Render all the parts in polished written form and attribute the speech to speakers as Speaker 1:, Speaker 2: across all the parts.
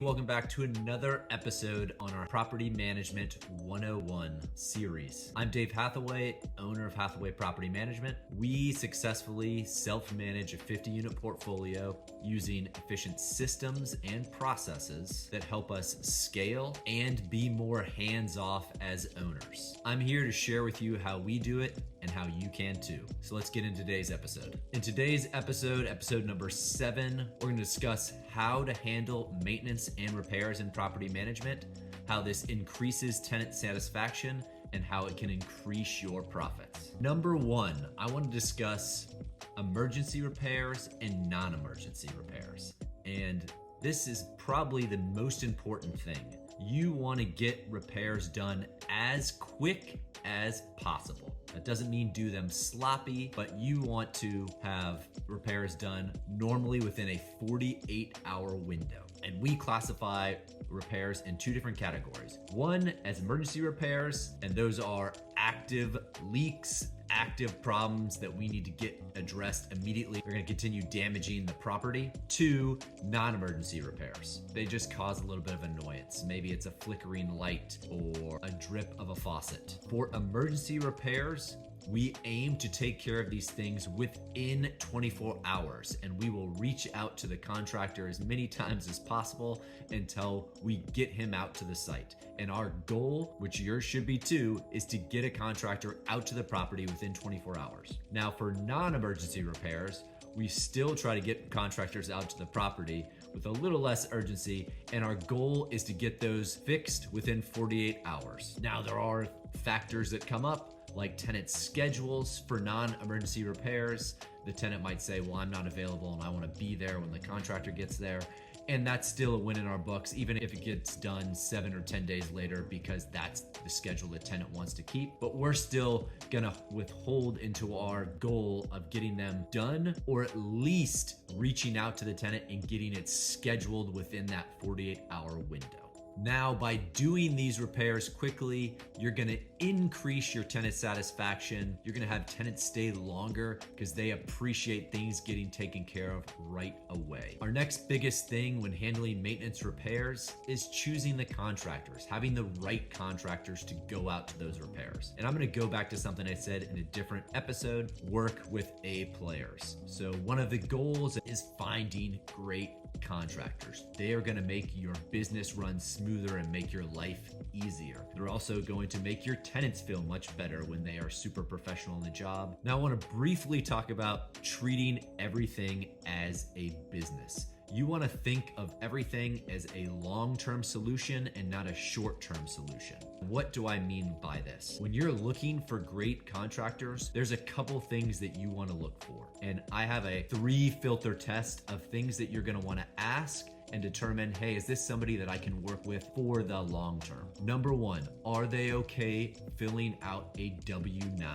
Speaker 1: Welcome back to another episode on our Property Management 101 series. I'm Dave Hathaway, owner of Hathaway Property Management. We successfully self-manage a 50-unit portfolio using efficient systems and processes that help us scale and be more hands-off as owners. I'm here to share with you how we do it and how you can too. So let's get into today's episode. In today's episode, episode number 7, we're going to discuss how to handle maintenance and repairs in property management, how this increases tenant satisfaction, and how it can increase your profits. Number 1, I want to discuss emergency repairs and non-emergency repairs. And this is probably the most important thing. You want to get repairs done as quick as possible. That doesn't mean do them sloppy, but you want to have repairs done normally within a 48-hour window. And we classify repairs in 2 different categories. One as emergency repairs, and those are active leaks, active problems that we need to get addressed immediately. They're going to continue damaging the property. 2, non-emergency repairs. They just cause a little bit of annoyance. Maybe it's a flickering light or a drip of a faucet. For emergency repairs, we aim to take care of these things within 24 hours, and we will reach out to the contractor as many times as possible until we get him out to the site. And our goal, which yours should be too, is to get a contractor out to the property within 24 hours. Now, for non-emergency repairs, we still try to get contractors out to the property with a little less urgency, and our goal is to get those fixed within 48 hours. Now, there are factors that come up, like tenant schedules for non-emergency repairs. The tenant might say, well, I'm not available and I want to be there when the contractor gets there. And that's still a win in our books, even if it gets done 7 or 10 days later, because that's the schedule the tenant wants to keep. But we're still gonna withhold into our goal of getting them done, or at least reaching out to the tenant and getting it scheduled within that 48-hour window. Now, by doing these repairs quickly, you're gonna increase your tenant satisfaction. You're gonna have tenants stay longer because they appreciate things getting taken care of right away. Our next biggest thing when handling maintenance repairs is choosing the contractors, having the right contractors to go out to those repairs. And I'm gonna go back to something I said in a different episode, work with A players. So one of the goals is finding great contractors. They are going to make your business run smoother and make your life easier. They're also going to make your tenants feel much better when they are super professional in the job. Now, I want to briefly talk about treating everything as a business. You want to think of everything as a long-term solution and not a short-term solution. What do I mean by this? When you're looking for great contractors, there's a couple things that you want to look for. And I have a 3-filter test of things that you're going to want to ask and determine, hey, is this somebody that I can work with for the long term? Number 1, are they okay filling out a W-9?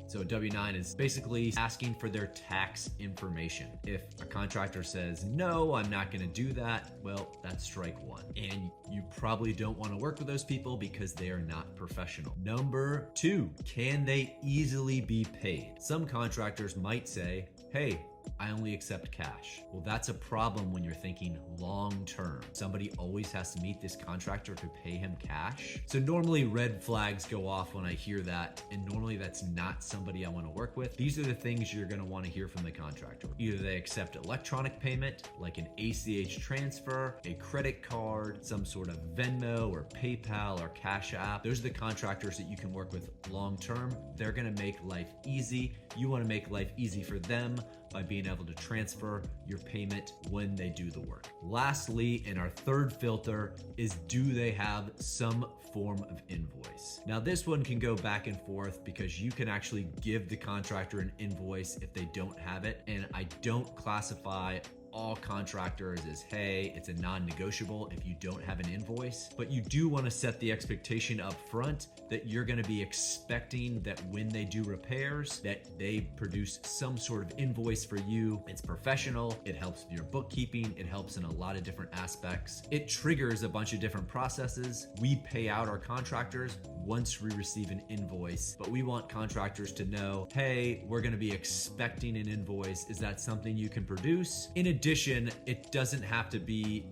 Speaker 1: So W-9 is basically asking for their tax information. If a contractor says, no, I'm not gonna do that, well, that's strike 1. And you probably don't wanna work with those people because they are not professional. Number 2, can they easily be paid? Some contractors might say, hey, I only accept cash. Well, that's a problem when you're thinking long term. Somebody always has to meet this contractor to pay him cash. So normally red flags go off when I hear that, and normally that's not somebody I want to work with. These are the things you're going to want to hear from the contractor. Either they accept electronic payment, like an ACH transfer, a credit card, some sort of Venmo or PayPal or Cash App. Those are the contractors that you can work with long term. They're going to make life easy. You want to make life easy for them by being able to transfer your payment when they do the work. Lastly, and our 3rd filter is, do they have some form of invoice? Now, this one can go back and forth because you can actually give the contractor an invoice if they don't have it. And I don't classify all contractors as, hey, it's a non-negotiable if you don't have an invoice, but you do want to set the expectation up front that you're going to be expecting that when they do repairs, that they produce some sort of invoice for you. It's professional, it helps with your bookkeeping, it helps in a lot of different aspects. It triggers a bunch of different processes. We pay out our contractors once we receive an invoice, but we want contractors to know, hey, we're going to be expecting an invoice. Is that something you can produce? In addition addition, it doesn't have to be,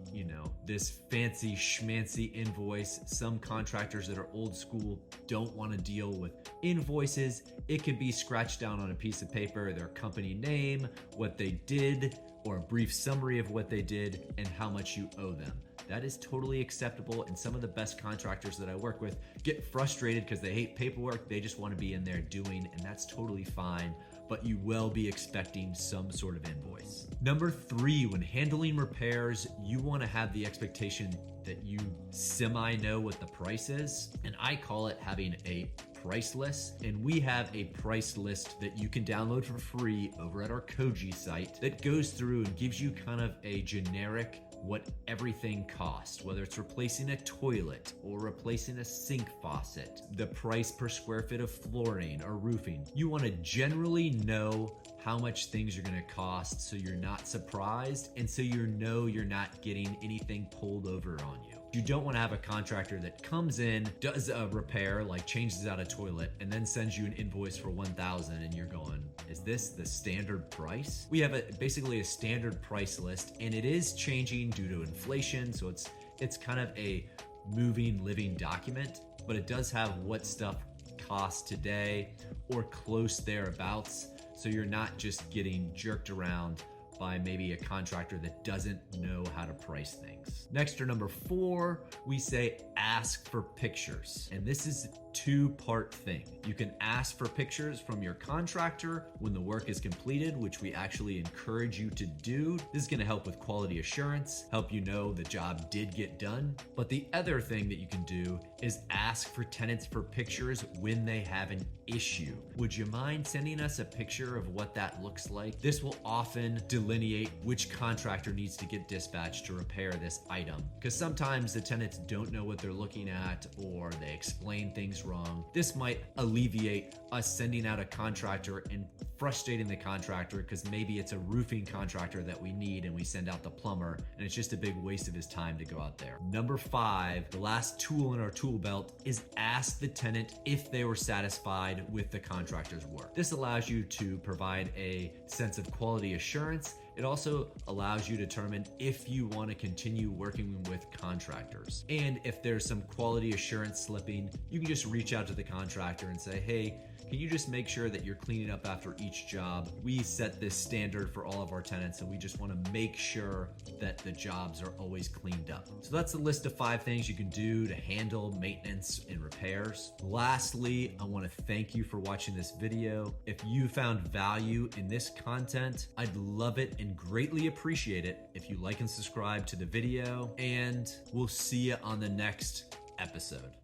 Speaker 1: this fancy schmancy invoice. Some contractors that are old school don't want to deal with invoices. It could be scratched down on a piece of paper, their company name, what they did, or a brief summary of what they did and how much you owe them. That is totally acceptable, and some of the best contractors that I work with get frustrated because they hate paperwork. They just want to be in there doing, and that's totally fine, but you will be expecting some sort of invoice. Number 3, when handling repairs, you want to have the expectation that you semi-know what the price is, and I call it having a price list. And we have a price list that you can download for free over at our Koji site that goes through and gives you kind of a generic what everything costs, whether it's replacing a toilet or replacing a sink faucet, the price per square foot of flooring or roofing. You want to generally know how much things are going to cost so you're not surprised, and so you're not getting anything pulled over on you. You don't want to have a contractor that comes in, does a repair, like changes out a toilet, and then sends you an invoice for $1,000 and you're going, is this the standard price? We have basically a standard price list, and it is changing due to inflation, so it's kind of a moving, living document, but it does have what stuff costs today or close thereabouts, so you're not just getting jerked around by maybe a contractor that doesn't know how to price things. Next, or number 4, we say ask for pictures. And this is a 2-part thing. You can ask for pictures from your contractor when the work is completed, which we actually encourage you to do. This is gonna help with quality assurance, help you know the job did get done. But the other thing that you can do is ask for tenants for pictures when they have an issue. Would you mind sending us a picture of what that looks like? This will often delineate which contractor needs to get dispatched to repair this item, because sometimes the tenants don't know what they're looking at or they explain things wrong. This might alleviate us sending out a contractor and frustrating the contractor because maybe it's a roofing contractor that we need and we send out the plumber and it's just a big waste of his time to go out there. Number 5, the last tool in our tool belt, is ask the tenant if they were satisfied with the contractor's work. This allows you to provide a sense of quality assurance. It also allows you to determine if you want to continue working with contractors. And if there's some quality assurance slipping, you can just reach out to the contractor and say, hey, can you just make sure that you're cleaning up after each job? We set this standard for all of our tenants, and we just want to make sure that the jobs are always cleaned up. So that's a list of 5 things you can do to handle maintenance and repairs. Lastly, I want to thank you for watching this video. If you found value in this content, I'd love it and greatly appreciate it if you like and subscribe to the video, and we'll see you on the next episode.